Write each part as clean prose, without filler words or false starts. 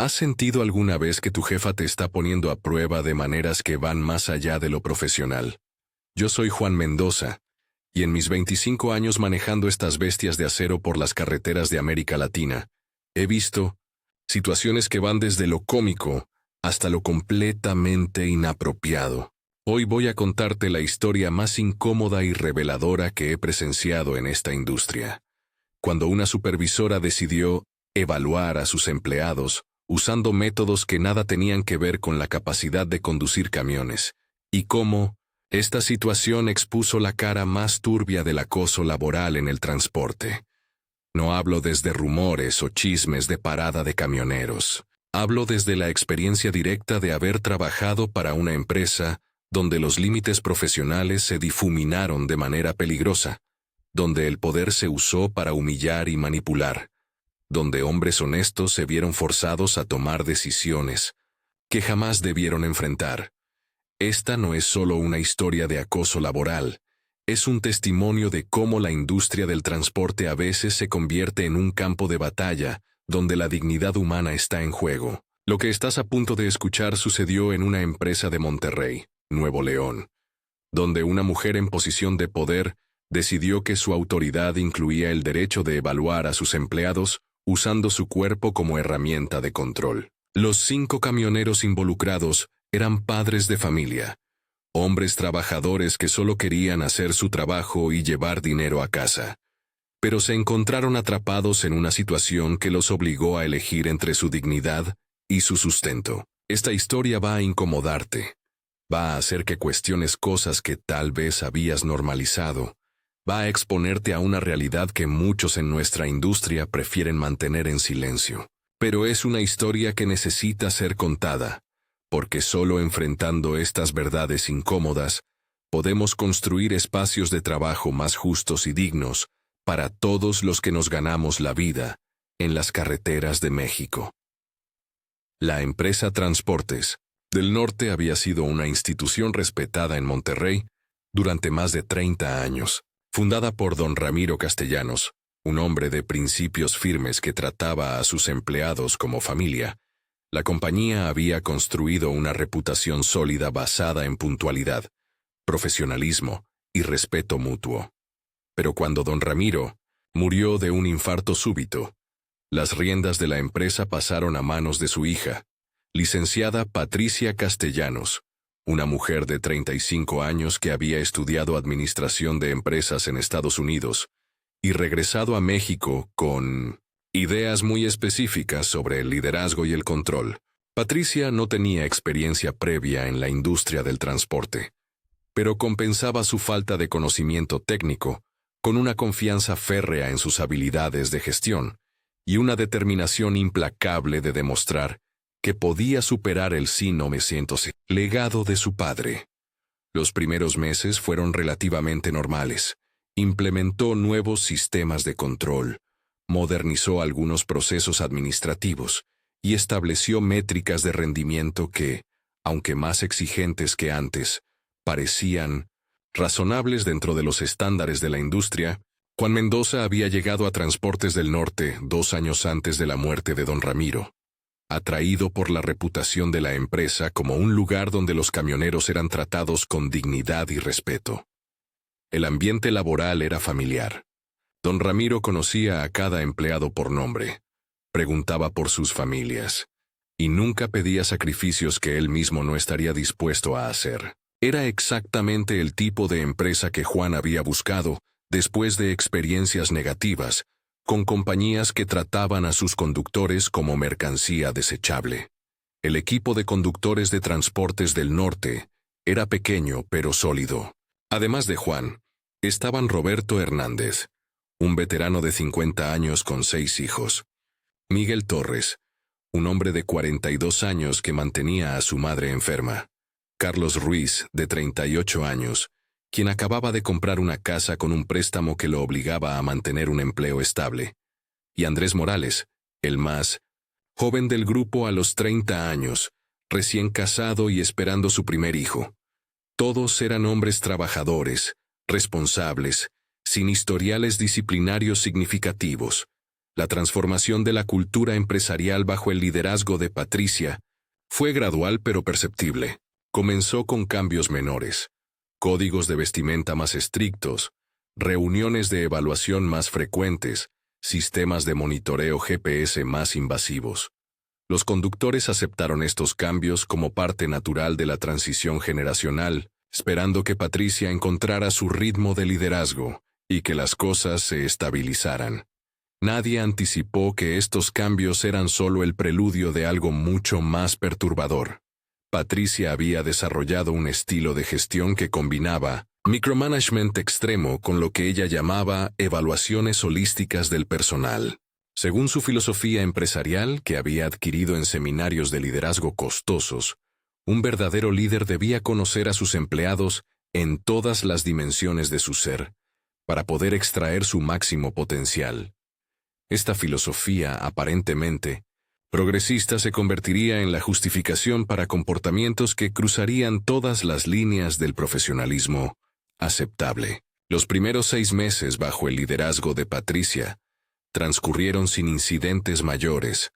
¿Has sentido alguna vez que tu jefa te está poniendo a prueba de maneras que van más allá de lo profesional? Yo soy Juan Mendoza, y en mis 25 años manejando estas bestias de acero por las carreteras de América Latina, he visto situaciones que van desde lo cómico hasta lo completamente inapropiado. Hoy voy a contarte la historia más incómoda y reveladora que he presenciado en esta industria. Cuando una supervisora decidió evaluar a sus empleados usando métodos que nada tenían que ver con la capacidad de conducir camiones, y cómo esta situación expuso la cara más turbia del acoso laboral en el transporte. No hablo desde rumores o chismes de parada de camioneros. Hablo desde la experiencia directa de haber trabajado para una empresa donde los límites profesionales se difuminaron de manera peligrosa, donde el poder se usó para humillar y manipular, donde hombres honestos se vieron forzados a tomar decisiones que jamás debieron enfrentar. Esta no es solo una historia de acoso laboral, es un testimonio de cómo la industria del transporte a veces se convierte en un campo de batalla donde la dignidad humana está en juego. Lo que estás a punto de escuchar sucedió en una empresa de Monterrey, Nuevo León, donde una mujer en posición de poder decidió que su autoridad incluía el derecho de evaluar a sus empleados usando su cuerpo como herramienta de control. Los 5 camioneros involucrados eran padres de familia, hombres trabajadores que solo querían hacer su trabajo y llevar dinero a casa, pero se encontraron atrapados en una situación que los obligó a elegir entre su dignidad y su sustento. Esta historia va a incomodarte, va a hacer que cuestiones cosas que tal vez habías normalizado, va a exponerte a una realidad que muchos en nuestra industria prefieren mantener en silencio. Pero es una historia que necesita ser contada, porque solo enfrentando estas verdades incómodas, podemos construir espacios de trabajo más justos y dignos para todos los que nos ganamos la vida en las carreteras de México. La empresa Transportes del Norte había sido una institución respetada en Monterrey durante más de 30 años. Fundada por don Ramiro Castellanos, un hombre de principios firmes que trataba a sus empleados como familia, la compañía había construido una reputación sólida basada en puntualidad, profesionalismo y respeto mutuo. Pero cuando don Ramiro murió de un infarto súbito, las riendas de la empresa pasaron a manos de su hija, licenciada Patricia Castellanos, una mujer de 35 años que había estudiado administración de empresas en Estados Unidos y regresado a México con ideas muy específicas sobre el liderazgo y el control. Patricia no tenía experiencia previa en la industria del transporte, pero compensaba su falta de conocimiento técnico con una confianza férrea en sus habilidades de gestión y una determinación implacable de demostrar que podía superar el legado de su padre. Los primeros meses fueron relativamente normales. Implementó nuevos sistemas de control, modernizó algunos procesos administrativos y estableció métricas de rendimiento que, aunque más exigentes que antes, parecían razonables dentro de los estándares de la industria. Juan Mendoza había llegado a Transportes del Norte 2 años antes de la muerte de don Ramiro, atraído por la reputación de la empresa como un lugar donde los camioneros eran tratados con dignidad y respeto. El ambiente laboral era familiar. Don Ramiro conocía a cada empleado por nombre, preguntaba por sus familias, y nunca pedía sacrificios que él mismo no estaría dispuesto a hacer. Era exactamente el tipo de empresa que Juan había buscado después de experiencias negativas, con compañías que trataban a sus conductores como mercancía desechable. El equipo de conductores de Transportes del Norte era pequeño pero sólido. Además de Juan, estaban Roberto Hernández, un veterano de 50 años con 6 hijos, Miguel Torres, un hombre de 42 años que mantenía a su madre enferma, Carlos Ruiz, de 38 años, quien acababa de comprar una casa con un préstamo que lo obligaba a mantener un empleo estable, y Andrés Morales, el más joven del grupo a los 30 años, recién casado y esperando su primer hijo. Todos eran hombres trabajadores, responsables, sin historiales disciplinarios significativos, La transformación de la cultura empresarial bajo el liderazgo de Patricia fue gradual pero perceptible. Comenzó con cambios menores, códigos de vestimenta más estrictos, reuniones de evaluación más frecuentes, sistemas de monitoreo GPS más invasivos. Los conductores aceptaron estos cambios como parte natural de la transición generacional, esperando que Patricia encontrara su ritmo de liderazgo y que las cosas se estabilizaran. Nadie anticipó que estos cambios eran solo el preludio de algo mucho más perturbador. Patricia había desarrollado un estilo de gestión que combinaba micromanagement extremo con lo que ella llamaba evaluaciones holísticas del personal. Según su filosofía empresarial, que había adquirido en seminarios de liderazgo costosos, un verdadero líder debía conocer a sus empleados en todas las dimensiones de su ser, para poder extraer su máximo potencial. Esta filosofía, aparentemente progresista, se convertiría en la justificación para comportamientos que cruzarían todas las líneas del profesionalismo aceptable. Los primeros 6 meses bajo el liderazgo de Patricia transcurrieron sin incidentes mayores,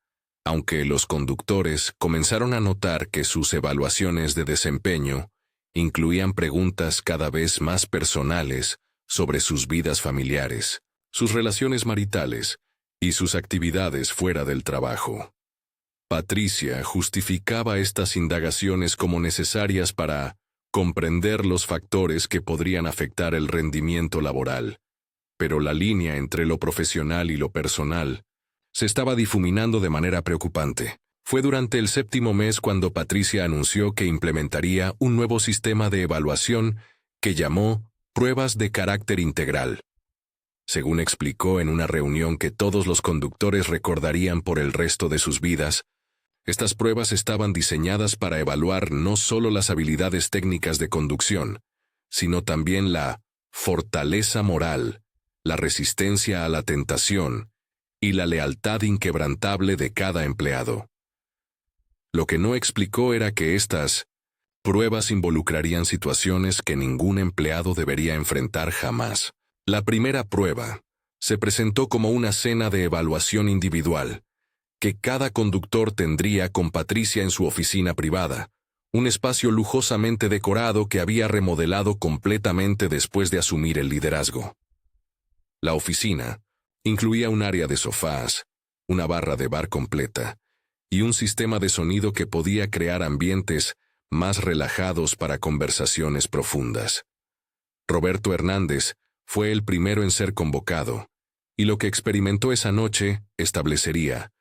aunque los conductores comenzaron a notar que sus evaluaciones de desempeño incluían preguntas cada vez más personales sobre sus vidas familiares, sus relaciones maritales y sus actividades fuera del trabajo. Patricia justificaba estas indagaciones como necesarias para comprender los factores que podrían afectar el rendimiento laboral, pero la línea entre lo profesional y lo personal se estaba difuminando de manera preocupante. Fue durante el 7º mes cuando Patricia anunció que implementaría un nuevo sistema de evaluación que llamó pruebas de carácter integral. Según explicó en una reunión que todos los conductores recordarían por el resto de sus vidas, estas pruebas estaban diseñadas para evaluar no solo las habilidades técnicas de conducción, sino también la fortaleza moral, la resistencia a la tentación y la lealtad inquebrantable de cada empleado. Lo que no explicó era que estas pruebas involucrarían situaciones que ningún empleado debería enfrentar jamás. La primera prueba se presentó como una cena de evaluación individual, que cada conductor tendría con Patricia en su oficina privada, un espacio lujosamente decorado que había remodelado completamente después de asumir el liderazgo. La oficina incluía un área de sofás, una barra de bar completa y un sistema de sonido que podía crear ambientes más relajados para conversaciones profundas. Roberto Hernández fue el primero en ser convocado, y lo que experimentó esa noche establecería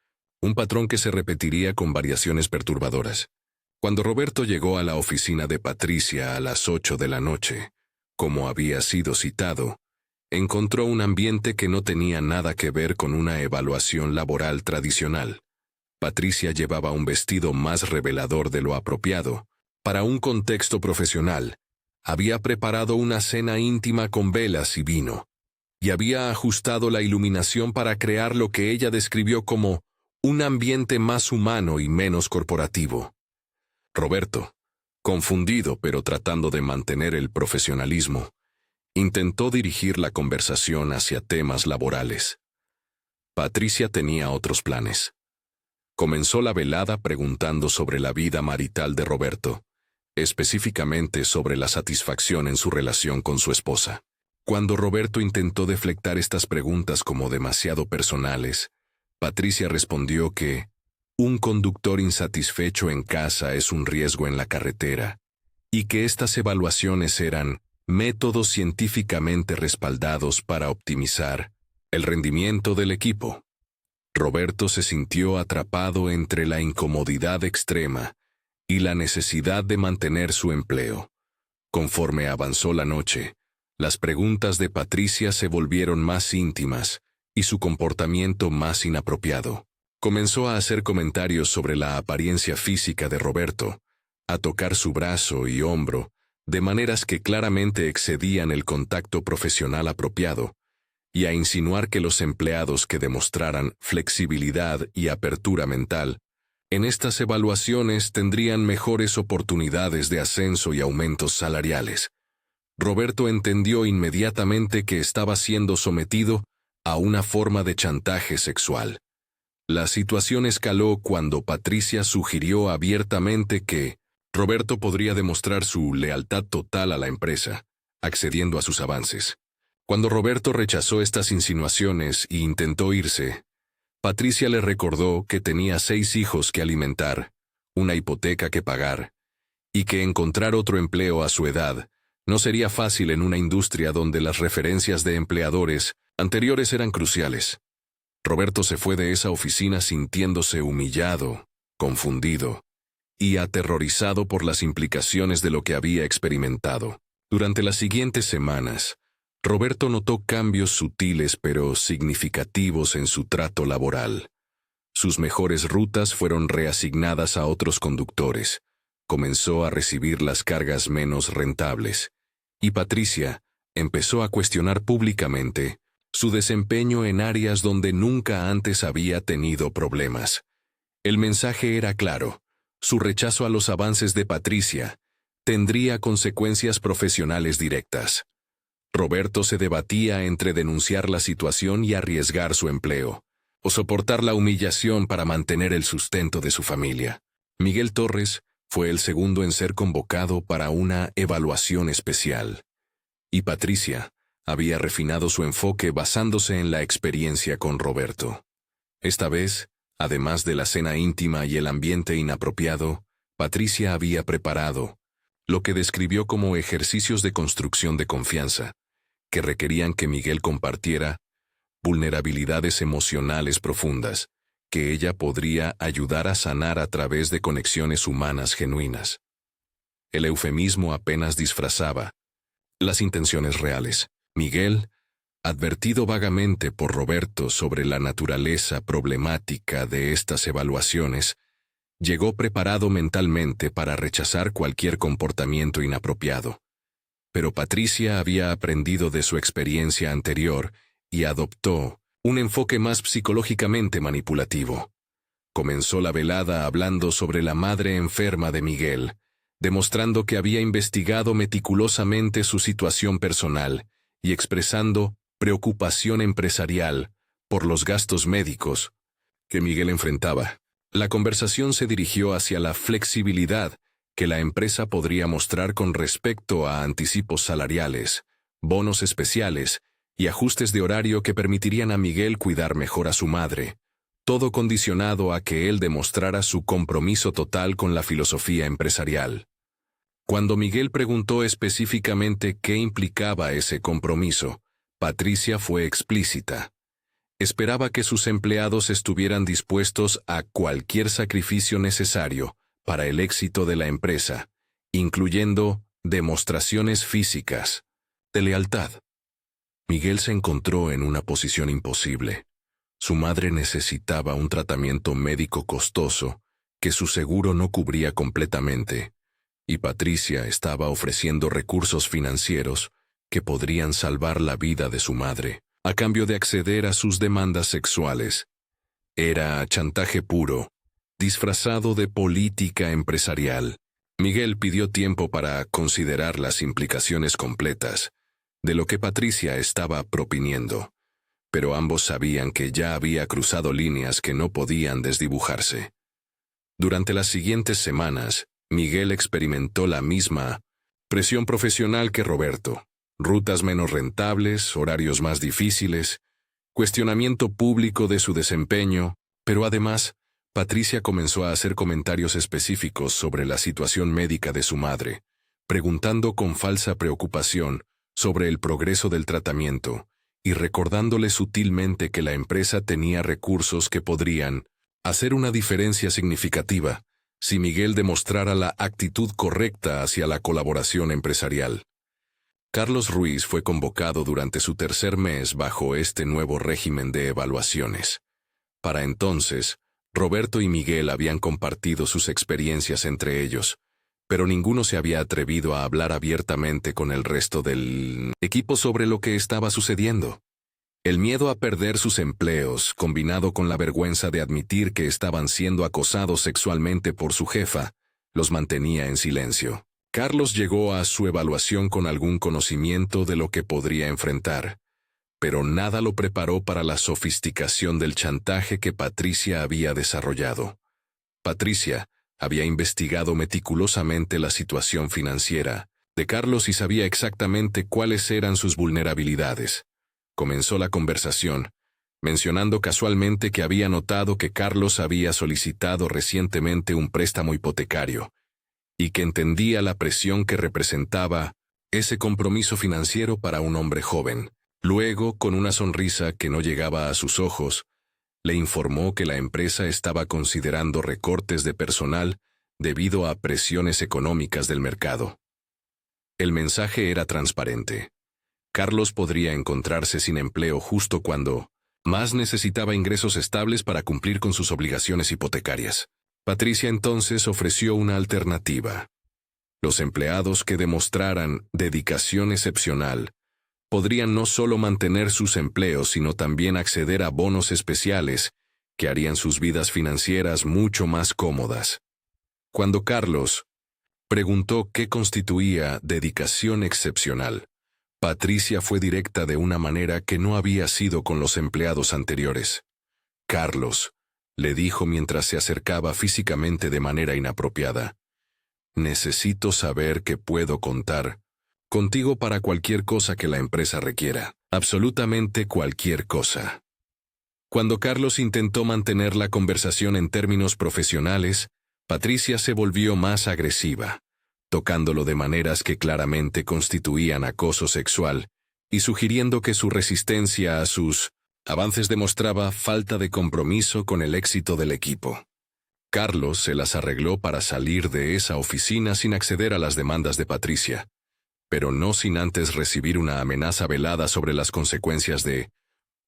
un patrón que se repetiría con variaciones perturbadoras. Cuando Roberto llegó a la oficina de Patricia a las 8 de la noche, como había sido citado, encontró un ambiente que no tenía nada que ver con una evaluación laboral tradicional. Patricia llevaba un vestido más revelador de lo apropiado para un contexto profesional. Había preparado una cena íntima con velas y vino, y había ajustado la iluminación para crear lo que ella describió como un ambiente más humano y menos corporativo. Roberto, confundido pero tratando de mantener el profesionalismo, intentó dirigir la conversación hacia temas laborales. Patricia tenía otros planes. Comenzó la velada preguntando sobre la vida marital de Roberto, específicamente sobre la satisfacción en su relación con su esposa. Cuando Roberto intentó deflectar estas preguntas como demasiado personales, Patricia respondió que un conductor insatisfecho en casa es un riesgo en la carretera, y que estas evaluaciones eran métodos científicamente respaldados para optimizar el rendimiento del equipo. Roberto se sintió atrapado entre la incomodidad extrema y la necesidad de mantener su empleo. Conforme avanzó la noche, las preguntas de Patricia se volvieron más íntimas y su comportamiento más inapropiado. Comenzó a hacer comentarios sobre la apariencia física de Roberto, a tocar su brazo y hombro, de maneras que claramente excedían el contacto profesional apropiado, y a insinuar que los empleados que demostraran flexibilidad y apertura mental en estas evaluaciones tendrían mejores oportunidades de ascenso y aumentos salariales. Roberto entendió inmediatamente que estaba siendo sometido a una forma de chantaje sexual. La situación escaló cuando Patricia sugirió abiertamente que Roberto podría demostrar su lealtad total a la empresa, accediendo a sus avances. Cuando Roberto rechazó estas insinuaciones e intentó irse, Patricia le recordó que tenía 6 hijos que alimentar, una hipoteca que pagar, y que encontrar otro empleo a su edad no sería fácil en una industria donde las referencias de empleadores anteriores eran cruciales. Roberto se fue de esa oficina sintiéndose humillado, confundido y aterrorizado por las implicaciones de lo que había experimentado. Durante las siguientes semanas, Roberto notó cambios sutiles pero significativos en su trato laboral. Sus mejores rutas fueron reasignadas a otros conductores. Comenzó a recibir las cargas menos rentables. Y Patricia empezó a cuestionar públicamente su desempeño en áreas donde nunca antes había tenido problemas. El mensaje era claro: su rechazo a los avances de Patricia tendría consecuencias profesionales directas. Roberto se debatía entre denunciar la situación y arriesgar su empleo, o soportar la humillación para mantener el sustento de su familia. Miguel Torres fue el segundo en ser convocado para una evaluación especial. Y Patricia había refinado su enfoque basándose en la experiencia con Roberto. Esta vez, además de la cena íntima y el ambiente inapropiado, Patricia había preparado lo que describió como ejercicios de construcción de confianza, que requerían que Miguel compartiera vulnerabilidades emocionales profundas, que ella podría ayudar a sanar a través de conexiones humanas genuinas. El eufemismo apenas disfrazaba las intenciones reales. Miguel, advertido vagamente por Roberto sobre la naturaleza problemática de estas evaluaciones, llegó preparado mentalmente para rechazar cualquier comportamiento inapropiado. Pero Patricia había aprendido de su experiencia anterior y adoptó un enfoque más psicológicamente manipulativo. Comenzó la velada hablando sobre la madre enferma de Miguel, demostrando que había investigado meticulosamente su situación personal y expresando preocupación empresarial por los gastos médicos que Miguel enfrentaba. La conversación se dirigió hacia la flexibilidad que la empresa podría mostrar con respecto a anticipos salariales, bonos especiales y ajustes de horario que permitirían a Miguel cuidar mejor a su madre, todo condicionado a que él demostrara su compromiso total con la filosofía empresarial. Cuando Miguel preguntó específicamente qué implicaba ese compromiso, Patricia fue explícita. Esperaba que sus empleados estuvieran dispuestos a cualquier sacrificio necesario para el éxito de la empresa, incluyendo demostraciones físicas de lealtad. Miguel se encontró en una posición imposible. Su madre necesitaba un tratamiento médico costoso que su seguro no cubría completamente, y Patricia estaba ofreciendo recursos financieros que podrían salvar la vida de su madre, a cambio de acceder a sus demandas sexuales. Era chantaje puro, disfrazado de política empresarial. Miguel pidió tiempo para considerar las implicaciones completas de lo que Patricia estaba proponiendo, pero ambos sabían que ya había cruzado líneas que no podían desdibujarse. Durante las siguientes semanas, Miguel experimentó la misma presión profesional que Roberto: rutas menos rentables, horarios más difíciles, cuestionamiento público de su desempeño, pero además, Patricia comenzó a hacer comentarios específicos sobre la situación médica de su madre, preguntando con falsa preocupación sobre el progreso del tratamiento y recordándole sutilmente que la empresa tenía recursos que podrían hacer una diferencia significativa si Miguel demostrara la actitud correcta hacia la colaboración empresarial. Carlos Ruiz fue convocado durante su tercer mes bajo este nuevo régimen de evaluaciones. Para entonces, Roberto y Miguel habían compartido sus experiencias entre ellos, pero ninguno se había atrevido a hablar abiertamente con el resto del equipo sobre lo que estaba sucediendo. El miedo a perder sus empleos, combinado con la vergüenza de admitir que estaban siendo acosados sexualmente por su jefa, los mantenía en silencio. Carlos llegó a su evaluación con algún conocimiento de lo que podría enfrentar, pero nada lo preparó para la sofisticación del chantaje que Patricia había desarrollado. Patricia había investigado meticulosamente la situación financiera de Carlos y sabía exactamente cuáles eran sus vulnerabilidades. Comenzó la conversación, mencionando casualmente que había notado que Carlos había solicitado recientemente un préstamo hipotecario y que entendía la presión que representaba ese compromiso financiero para un hombre joven. Luego, con una sonrisa que no llegaba a sus ojos, le informó que la empresa estaba considerando recortes de personal debido a presiones económicas del mercado. El mensaje era transparente. Carlos podría encontrarse sin empleo justo cuando más necesitaba ingresos estables para cumplir con sus obligaciones hipotecarias. Patricia entonces ofreció una alternativa. Los empleados que demostraran dedicación excepcional podrían no solo mantener sus empleos, sino también acceder a bonos especiales que harían sus vidas financieras mucho más cómodas. Cuando Carlos preguntó qué constituía dedicación excepcional, Patricia fue directa de una manera que no había sido con los empleados anteriores. Carlos, le dijo mientras se acercaba físicamente de manera inapropiada, necesito saber que puedo contar contigo para cualquier cosa que la empresa requiera, absolutamente cualquier cosa. Cuando Carlos intentó mantener la conversación en términos profesionales, Patricia se volvió más agresiva, tocándolo de maneras que claramente constituían acoso sexual y sugiriendo que su resistencia a sus avances demostraba falta de compromiso con el éxito del equipo. Carlos se las arregló para salir de esa oficina sin acceder a las demandas de Patricia, pero no sin antes recibir una amenaza velada sobre las consecuencias de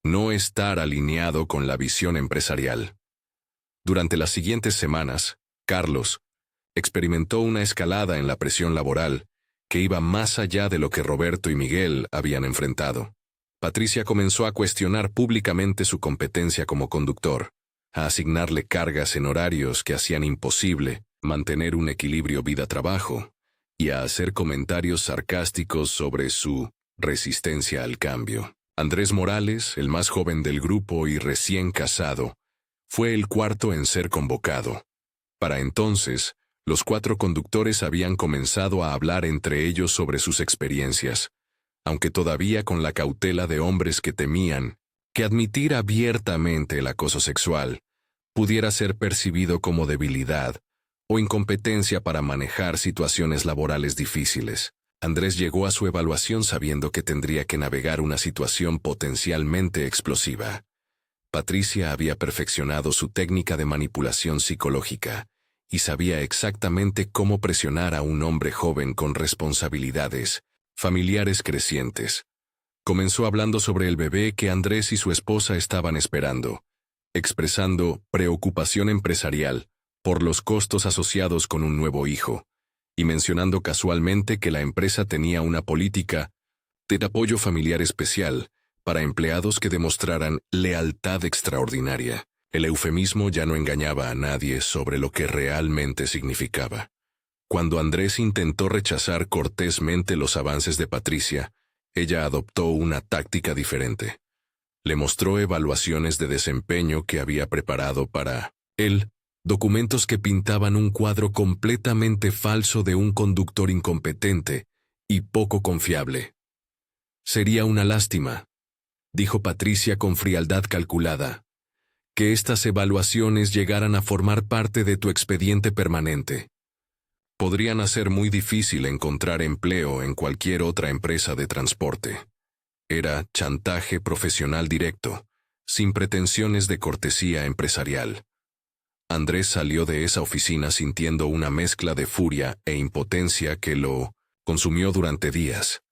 no estar alineado con la visión empresarial. Durante las siguientes semanas, Carlos experimentó una escalada en la presión laboral que iba más allá de lo que Roberto y Miguel habían enfrentado. Patricia comenzó a cuestionar públicamente su competencia como conductor, a asignarle cargas en horarios que hacían imposible mantener un equilibrio vida-trabajo, y a hacer comentarios sarcásticos sobre su resistencia al cambio. Andrés Morales, el más joven del grupo y recién casado, fue el cuarto en ser convocado. Para entonces, los 4 conductores habían comenzado a hablar entre ellos sobre sus experiencias, aunque todavía con la cautela de hombres que temían que admitir abiertamente el acoso sexual pudiera ser percibido como debilidad o incompetencia para manejar situaciones laborales difíciles. Andrés llegó a su evaluación sabiendo que tendría que navegar una situación potencialmente explosiva. Patricia había perfeccionado su técnica de manipulación psicológica y sabía exactamente cómo presionar a un hombre joven con responsabilidades familiares crecientes. Comenzó hablando sobre el bebé que Andrés y su esposa estaban esperando, expresando preocupación empresarial por los costos asociados con un nuevo hijo, y mencionando casualmente que la empresa tenía una política de apoyo familiar especial para empleados que demostraran lealtad extraordinaria. El eufemismo ya no engañaba a nadie sobre lo que realmente significaba. Cuando Andrés intentó rechazar cortésmente los avances de Patricia, ella adoptó una táctica diferente. Le mostró evaluaciones de desempeño que había preparado para él, documentos que pintaban un cuadro completamente falso de un conductor incompetente y poco confiable. Sería una lástima, dijo Patricia con frialdad calculada, que estas evaluaciones llegaran a formar parte de tu expediente permanente. Podrían hacer muy difícil encontrar empleo en cualquier otra empresa de transporte. Era chantaje profesional directo, sin pretensiones de cortesía empresarial. Andrés salió de esa oficina sintiendo una mezcla de furia e impotencia que lo consumió durante días.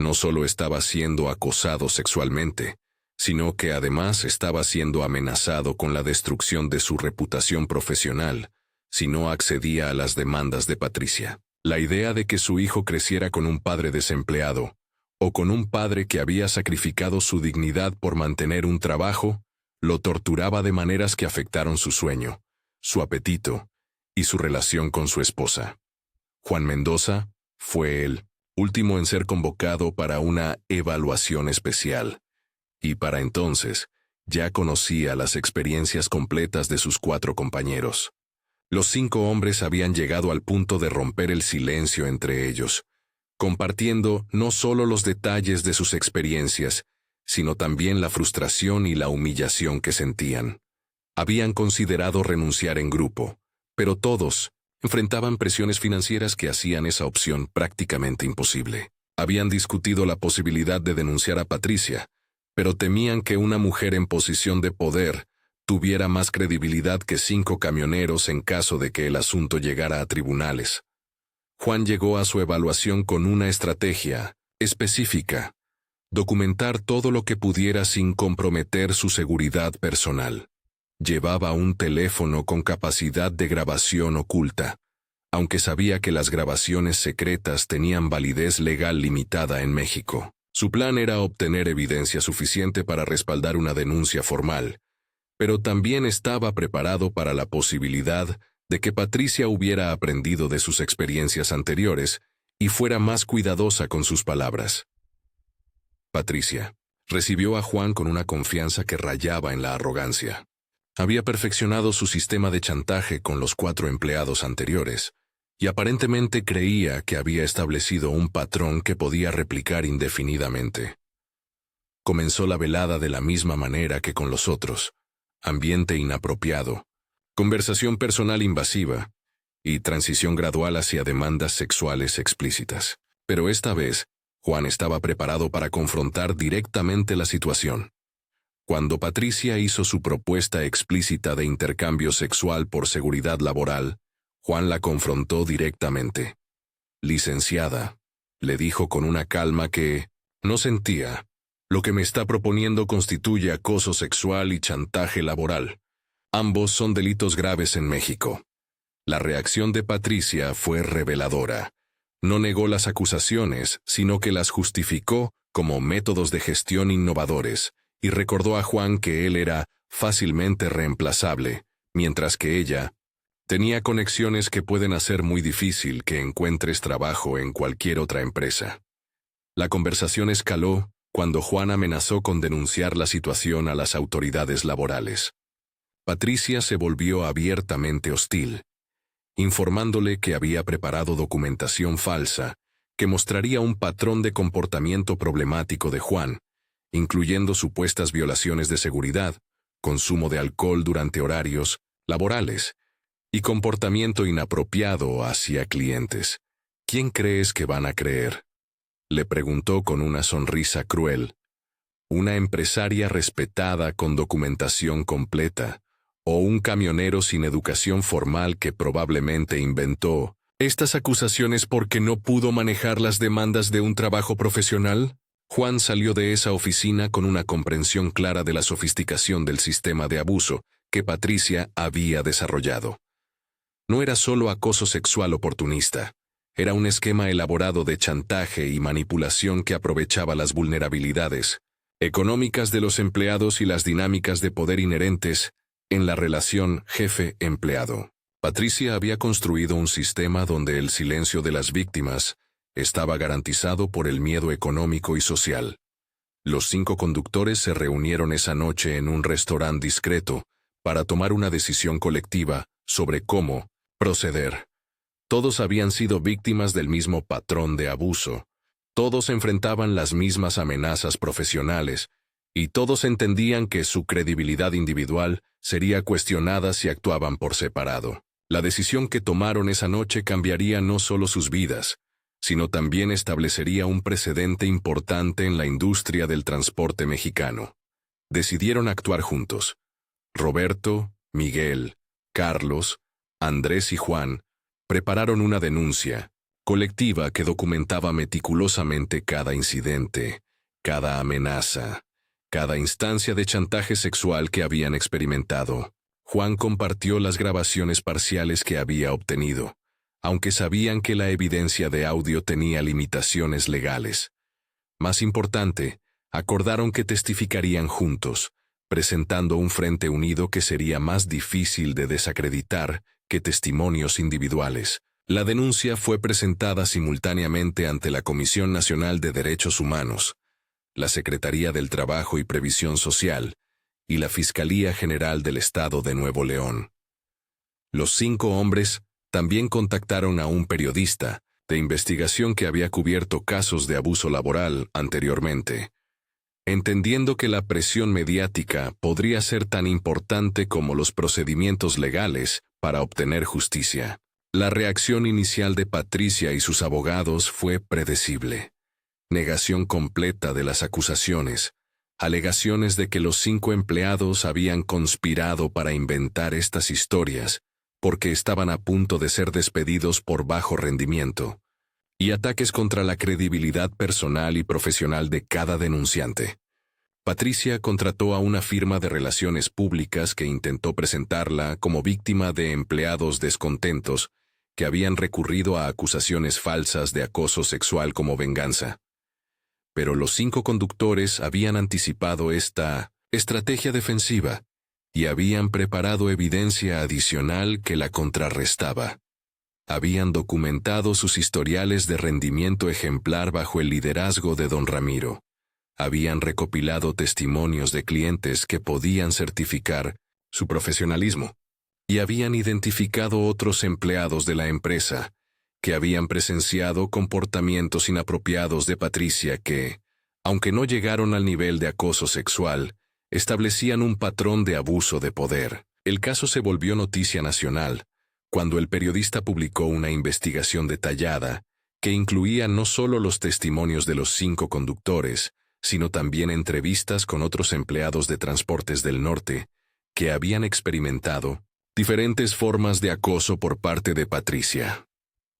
No solo estaba siendo acosado sexualmente, sino que además estaba siendo amenazado con la destrucción de su reputación profesional si no accedía a las demandas de Patricia. La idea de que su hijo creciera con un padre desempleado, o con un padre que había sacrificado su dignidad por mantener un trabajo, lo torturaba de maneras que afectaron su sueño, su apetito y su relación con su esposa. Juan Mendoza fue el último en ser convocado para una evaluación especial, y para entonces, ya conocía las experiencias completas de sus 4 compañeros. Los 5 hombres habían llegado al punto de romper el silencio entre ellos, compartiendo no solo los detalles de sus experiencias, sino también la frustración y la humillación que sentían. Habían considerado renunciar en grupo, pero todos enfrentaban presiones financieras que hacían esa opción prácticamente imposible. Habían discutido la posibilidad de denunciar a Patricia, pero temían que una mujer en posición de poder tuviera más credibilidad que 5 camioneros en caso de que el asunto llegara a tribunales. Juan llegó a su evaluación con una estrategia específica: documentar todo lo que pudiera sin comprometer su seguridad personal. Llevaba un teléfono con capacidad de grabación oculta, aunque sabía que las grabaciones secretas tenían validez legal limitada en México. Su plan era obtener evidencia suficiente para respaldar una denuncia formal, pero también estaba preparado para la posibilidad de que Patricia hubiera aprendido de sus experiencias anteriores y fuera más cuidadosa con sus palabras. Patricia recibió a Juan con una confianza que rayaba en la arrogancia. Había perfeccionado su sistema de chantaje con los 4 empleados anteriores, y aparentemente creía que había establecido un patrón que podía replicar indefinidamente. Comenzó la velada de la misma manera que con los otros: ambiente inapropiado, conversación personal invasiva y transición gradual hacia demandas sexuales explícitas. Pero esta vez, Juan estaba preparado para confrontar directamente la situación. Cuando Patricia hizo su propuesta explícita de intercambio sexual por seguridad laboral, Juan la confrontó directamente. «Licenciada», le dijo con una calma que no sentía, «lo que me está proponiendo constituye acoso sexual y chantaje laboral. Ambos son delitos graves en México». La reacción de Patricia fue reveladora. No negó las acusaciones, sino que las justificó como métodos de gestión innovadores, y recordó a Juan que él era fácilmente reemplazable, mientras que ella tenía conexiones que pueden hacer muy difícil que encuentres trabajo en cualquier otra empresa. La conversación escaló cuando Juan amenazó con denunciar la situación a las autoridades laborales. Patricia se volvió abiertamente hostil, informándole que había preparado documentación falsa que mostraría un patrón de comportamiento problemático de Juan, incluyendo supuestas violaciones de seguridad, consumo de alcohol durante horarios laborales y comportamiento inapropiado hacia clientes. ¿Quién crees que van a creer?, le preguntó con una sonrisa cruel. ¿Una empresaria respetada con documentación completa, o un camionero sin educación formal que probablemente inventó estas acusaciones porque no pudo manejar las demandas de un trabajo profesional? Juan salió de esa oficina con una comprensión clara de la sofisticación del sistema de abuso que Patricia había desarrollado. No era solo acoso sexual oportunista, era un esquema elaborado de chantaje y manipulación que aprovechaba las vulnerabilidades económicas de los empleados y las dinámicas de poder inherentes en la relación jefe-empleado. Patricia había construido un sistema donde el silencio de las víctimas estaba garantizado por el miedo económico y social. Los 5 conductores se reunieron esa noche en un restaurante discreto para tomar una decisión colectiva sobre cómo proceder. Todos habían sido víctimas del mismo patrón de abuso, todos enfrentaban las mismas amenazas profesionales, y todos entendían que su credibilidad individual sería cuestionada si actuaban por separado. La decisión que tomaron esa noche cambiaría no solo sus vidas, sino también establecería un precedente importante en la industria del transporte mexicano. Decidieron actuar juntos. Roberto, Miguel, Carlos, Andrés y Juan prepararon una denuncia colectiva que documentaba meticulosamente cada incidente, cada amenaza, cada instancia de chantaje sexual que habían experimentado. Juan compartió las grabaciones parciales que había obtenido, aunque sabían que la evidencia de audio tenía limitaciones legales. Más importante, acordaron que testificarían juntos, presentando un frente unido que sería más difícil de desacreditar que testimonios individuales. La denuncia fue presentada simultáneamente ante la Comisión Nacional de Derechos Humanos, la Secretaría del Trabajo y Previsión Social y la Fiscalía General del Estado de Nuevo León. Los 5 hombres también contactaron a un periodista de investigación que había cubierto casos de abuso laboral anteriormente, entendiendo que la presión mediática podría ser tan importante como los procedimientos legales para obtener justicia. La reacción inicial de Patricia y sus abogados fue predecible. Negación completa de las acusaciones, alegaciones de que los 5 empleados habían conspirado para inventar estas historias porque estaban a punto de ser despedidos por bajo rendimiento, y ataques contra la credibilidad personal y profesional de cada denunciante. Patricia contrató a una firma de relaciones públicas que intentó presentarla como víctima de empleados descontentos que habían recurrido a acusaciones falsas de acoso sexual como venganza. Pero los 5 conductores habían anticipado esta estrategia defensiva y habían preparado evidencia adicional que la contrarrestaba. Habían documentado sus historiales de rendimiento ejemplar bajo el liderazgo de don Ramiro. Habían recopilado testimonios de clientes que podían certificar su profesionalismo, y habían identificado otros empleados de la empresa que habían presenciado comportamientos inapropiados de Patricia que, aunque no llegaron al nivel de acoso sexual, establecían un patrón de abuso de poder. El caso se volvió noticia nacional cuando el periodista publicó una investigación detallada que incluía no solo los testimonios de los 5 conductores, sino también entrevistas con otros empleados de Transportes del Norte que habían experimentado diferentes formas de acoso por parte de Patricia.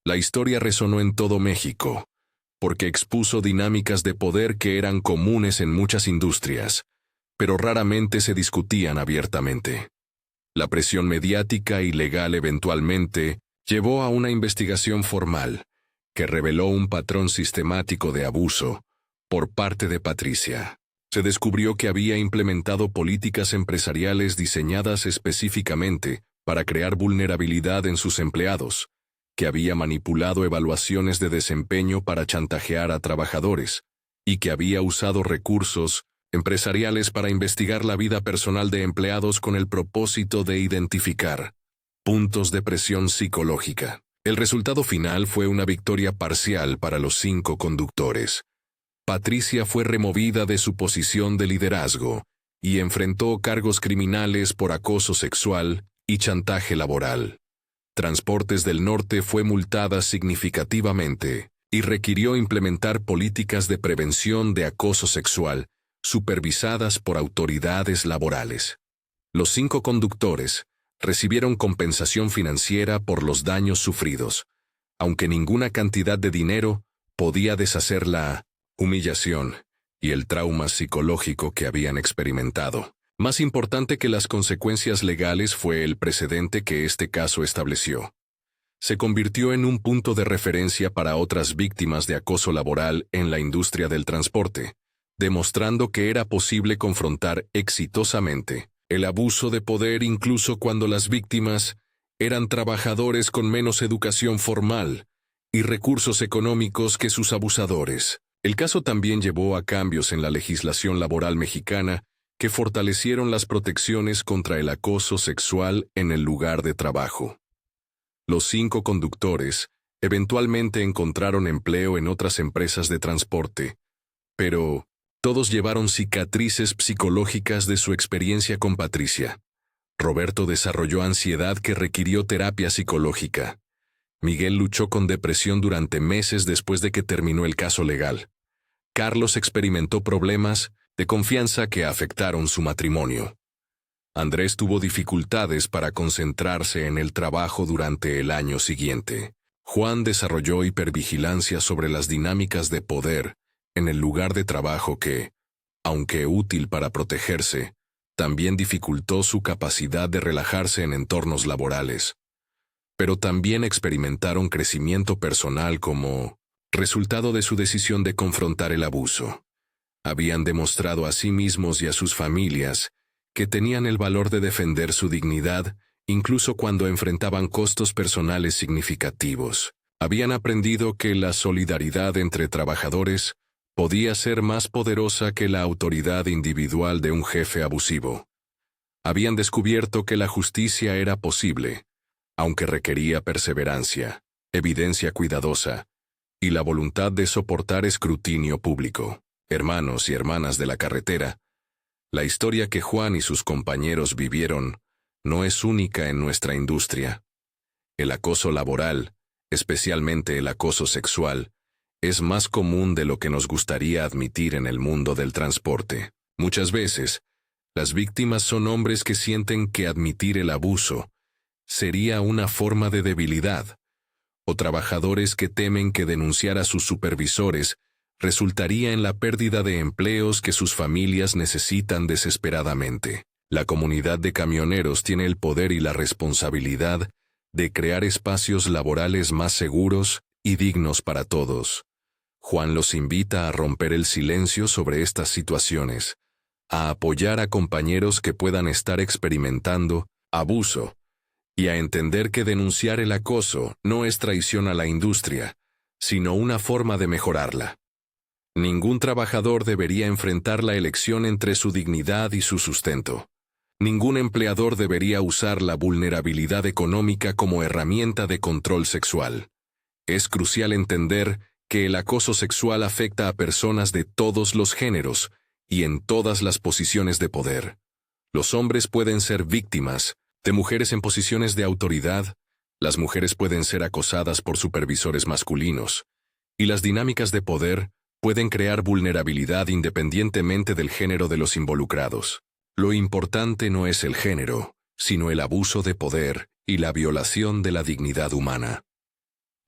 La historia resonó en todo México, porque expuso dinámicas de poder que eran comunes en muchas industrias, pero raramente se discutían abiertamente. La presión mediática y legal eventualmente llevó a una investigación formal, que reveló un patrón sistemático de abuso por parte de Patricia. Se descubrió que había implementado políticas empresariales diseñadas específicamente para crear vulnerabilidad en sus empleados, que había manipulado evaluaciones de desempeño para chantajear a trabajadores, y que había usado recursos empresariales para investigar la vida personal de empleados con el propósito de identificar puntos de presión psicológica. El resultado final fue una victoria parcial para los 5 conductores. Patricia fue removida de su posición de liderazgo y enfrentó cargos criminales por acoso sexual y chantaje laboral. Transportes del Norte fue multada significativamente y requirió implementar políticas de prevención de acoso sexual supervisadas por autoridades laborales. Los 5 conductores recibieron compensación financiera por los daños sufridos, aunque ninguna cantidad de dinero podía deshacer la humillación y el trauma psicológico que habían experimentado. Más importante que las consecuencias legales fue el precedente que este caso estableció. Se convirtió en un punto de referencia para otras víctimas de acoso laboral en la industria del transporte, demostrando que era posible confrontar exitosamente el abuso de poder incluso cuando las víctimas eran trabajadores con menos educación formal y recursos económicos que sus abusadores. El caso también llevó a cambios en la legislación laboral mexicana que fortalecieron las protecciones contra el acoso sexual en el lugar de trabajo. Los 5 conductores eventualmente encontraron empleo en otras empresas de transporte, pero todos llevaron cicatrices psicológicas de su experiencia con Patricia. Roberto desarrolló ansiedad que requirió terapia psicológica. Miguel luchó con depresión durante meses después de que terminó el caso legal. Carlos experimentó problemas de confianza que afectaron su matrimonio. Andrés tuvo dificultades para concentrarse en el trabajo durante el año siguiente. Juan desarrolló hipervigilancia sobre las dinámicas de poder en el lugar de trabajo que, aunque útil para protegerse, también dificultó su capacidad de relajarse en entornos laborales. Pero también experimentaron crecimiento personal como resultado de su decisión de confrontar el abuso. Habían demostrado a sí mismos y a sus familias que tenían el valor de defender su dignidad, incluso cuando enfrentaban costos personales significativos. Habían aprendido que la solidaridad entre trabajadores podía ser más poderosa que la autoridad individual de un jefe abusivo. Habían descubierto que la justicia era posible, aunque requería perseverancia, evidencia cuidadosa y la voluntad de soportar escrutinio público. Hermanos y hermanas de la carretera, la historia que Juan y sus compañeros vivieron no es única en nuestra industria. El acoso laboral, especialmente el acoso sexual, es más común de lo que nos gustaría admitir en el mundo del transporte. Muchas veces, las víctimas son hombres que sienten que admitir el abuso sería una forma de debilidad, o trabajadores que temen que denunciar a sus supervisores resultaría en la pérdida de empleos que sus familias necesitan desesperadamente. La comunidad de camioneros tiene el poder y la responsabilidad de crear espacios laborales más seguros y dignos para todos. Juan los invita a romper el silencio sobre estas situaciones, a apoyar a compañeros que puedan estar experimentando abuso, y a entender que denunciar el acoso no es traición a la industria, sino una forma de mejorarla. Ningún trabajador debería enfrentar la elección entre su dignidad y su sustento. Ningún empleador debería usar la vulnerabilidad económica como herramienta de control sexual. Es crucial entender que el acoso sexual afecta a personas de todos los géneros y en todas las posiciones de poder. Los hombres pueden ser víctimas de mujeres en posiciones de autoridad, las mujeres pueden ser acosadas por supervisores masculinos, y las dinámicas de poder pueden crear vulnerabilidad independientemente del género de los involucrados. Lo importante no es el género, sino el abuso de poder y la violación de la dignidad humana.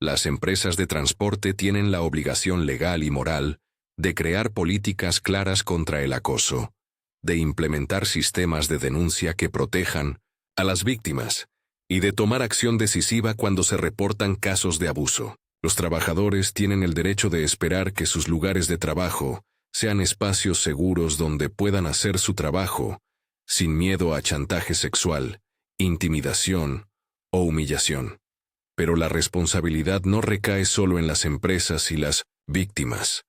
Las empresas de transporte tienen la obligación legal y moral de crear políticas claras contra el acoso, de implementar sistemas de denuncia que protejan a las víctimas y de tomar acción decisiva cuando se reportan casos de abuso. Los trabajadores tienen el derecho de esperar que sus lugares de trabajo sean espacios seguros donde puedan hacer su trabajo, sin miedo a chantaje sexual, intimidación o humillación. Pero la responsabilidad no recae solo en las empresas y las víctimas.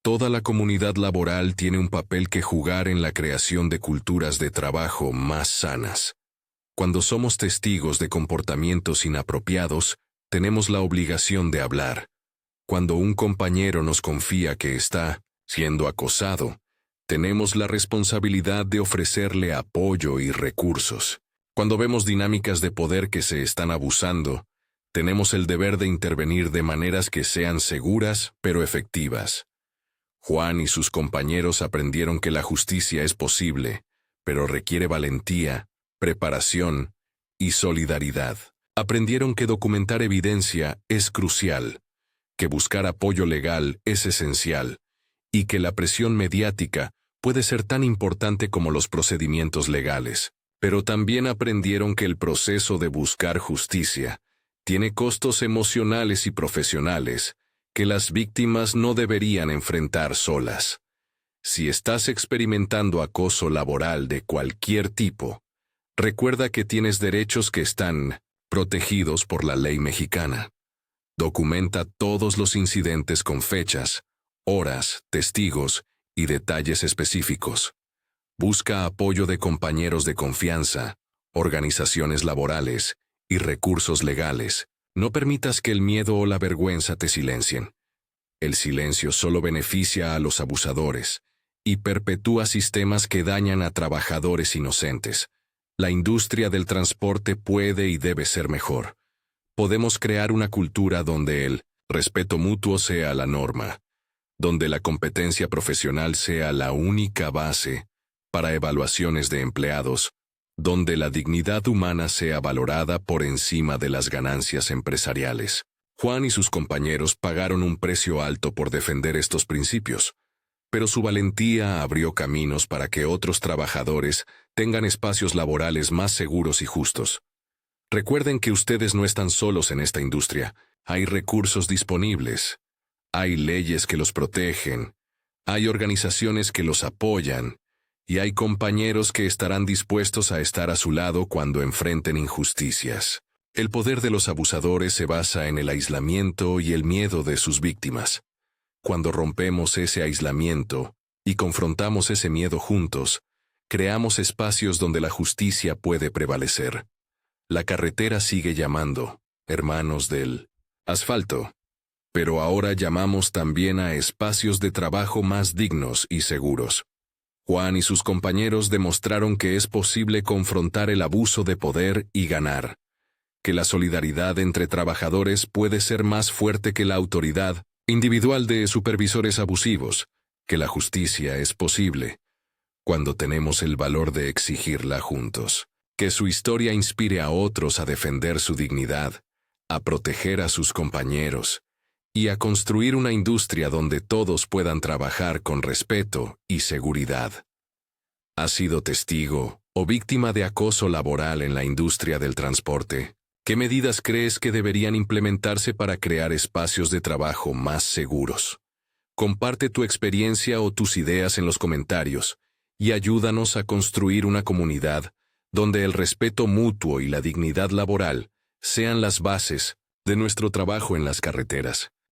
Toda la comunidad laboral tiene un papel que jugar en la creación de culturas de trabajo más sanas. Cuando somos testigos de comportamientos inapropiados, tenemos la obligación de hablar. Cuando un compañero nos confía que está siendo acosado, tenemos la responsabilidad de ofrecerle apoyo y recursos. Cuando vemos dinámicas de poder que se están abusando, tenemos el deber de intervenir de maneras que sean seguras pero efectivas. Juan y sus compañeros aprendieron que la justicia es posible, pero requiere valentía, preparación y solidaridad. Aprendieron que documentar evidencia es crucial, que buscar apoyo legal es esencial, y que la presión mediática puede ser tan importante como los procedimientos legales. Pero también aprendieron que el proceso de buscar justicia tiene costos emocionales y profesionales que las víctimas no deberían enfrentar solas. Si estás experimentando acoso laboral de cualquier tipo, recuerda que tienes derechos que están protegidos por la ley mexicana. Documenta todos los incidentes con fechas, horas, testigos y detalles específicos. Busca apoyo de compañeros de confianza, organizaciones laborales y recursos legales. No permitas que el miedo o la vergüenza te silencien. El silencio solo beneficia a los abusadores y perpetúa sistemas que dañan a trabajadores inocentes. La industria del transporte puede y debe ser mejor. Podemos crear una cultura donde el respeto mutuo sea la norma, donde la competencia profesional sea la única base para evaluaciones de empleados, donde la dignidad humana sea valorada por encima de las ganancias empresariales. Juan y sus compañeros pagaron un precio alto por defender estos principios, pero su valentía abrió caminos para que otros trabajadores tengan espacios laborales más seguros y justos. Recuerden que ustedes no están solos en esta industria. Hay recursos disponibles, hay leyes que los protegen, hay organizaciones que los apoyan, y hay compañeros que estarán dispuestos a estar a su lado cuando enfrenten injusticias. El poder de los abusadores se basa en el aislamiento y el miedo de sus víctimas. cuando rompemos ese aislamiento y confrontamos ese miedo juntos, creamos espacios donde la justicia puede prevalecer. La carretera sigue llamando, hermanos del asfalto, pero ahora llamamos también a espacios de trabajo más dignos y seguros. Juan y sus compañeros demostraron que es posible confrontar el abuso de poder y ganar, que la solidaridad entre trabajadores puede ser más fuerte que la autoridad individual de supervisores abusivos, que la justicia es posible cuando tenemos el valor de exigirla juntos, que su historia inspire a otros a defender su dignidad, a proteger a sus compañeros y a construir una industria donde todos puedan trabajar con respeto y seguridad. ¿Has sido testigo o víctima de acoso laboral en la industria del transporte? ¿Qué medidas crees que deberían implementarse para crear espacios de trabajo más seguros? Comparte tu experiencia o tus ideas en los comentarios y ayúdanos a construir una comunidad donde el respeto mutuo y la dignidad laboral sean las bases de nuestro trabajo en las carreteras.